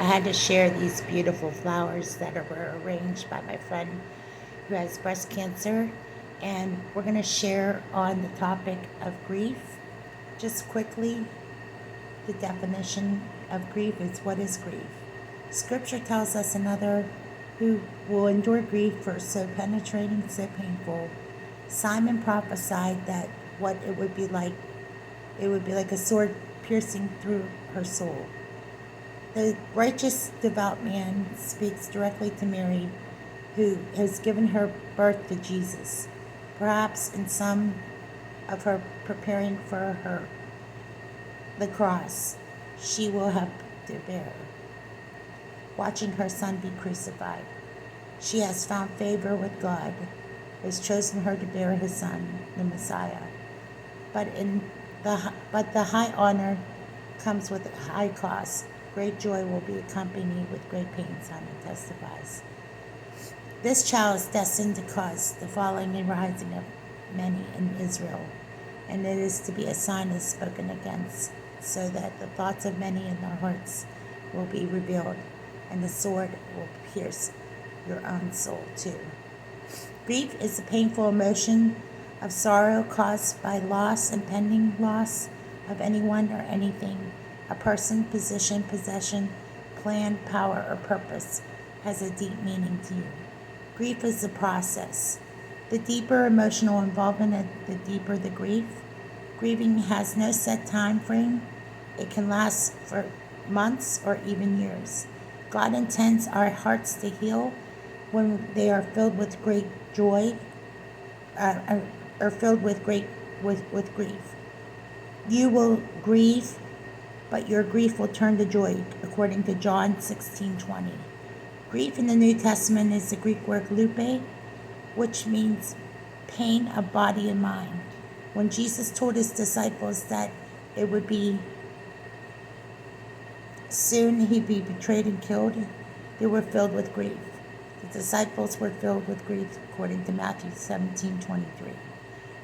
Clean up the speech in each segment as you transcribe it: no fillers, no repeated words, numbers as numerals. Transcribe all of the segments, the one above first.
I had to share these beautiful flowers that were arranged by my friend who has breast cancer. And we're going to share on the topic of grief. Just quickly, the definition of grief is what is grief? Scripture tells us another who will endure grief for so penetrating, so painful. Simon prophesied that what it would be like a sword piercing through her soul. The righteous, devout man speaks directly to Mary, who has given her birth to Jesus. Perhaps in some of her preparing for the cross, she will have to bear, watching her son be crucified. She has found favor with God, has chosen her to bear his son, the Messiah. But the high honor comes with a high cost. Great joy will be accompanied with great pain, Simon testifies. This child is destined to cause the falling and rising of many in Israel, and it is to be a sign is spoken against, so that the thoughts of many in their hearts will be revealed, and the sword will pierce your own soul too. Grief is the painful emotion of sorrow caused by loss, impending loss of anyone or anything, a person, position, possession, plan, power, or purpose, has a deep meaning to you. Grief is the process. The deeper emotional involvement, the deeper the grief. Grieving has no set time frame. It can last for months or even years. God intends our hearts to heal when they are filled with great joy, or filled with with grief. You will grieve, but your grief will turn to joy, according to John 16:20. Grief in the New Testament is the Greek word lupe, which means pain of body and mind. When Jesus told his disciples that it would be soon he'd be betrayed and killed, they were filled with grief. The disciples were filled with grief, according to Matthew 17:23.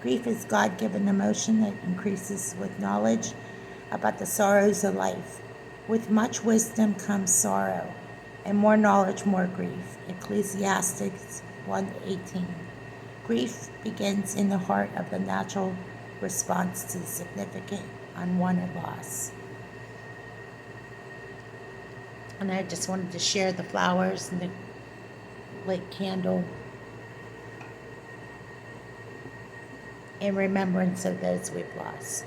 Grief is God-given emotion that increases with knowledge about the sorrows of life. With much wisdom comes sorrow, and more knowledge, more grief. Ecclesiastes 1:18. Grief begins in the heart of the natural response to the significant, unwanted loss. And I just wanted to share the flowers and the lit candle in remembrance of those we've lost.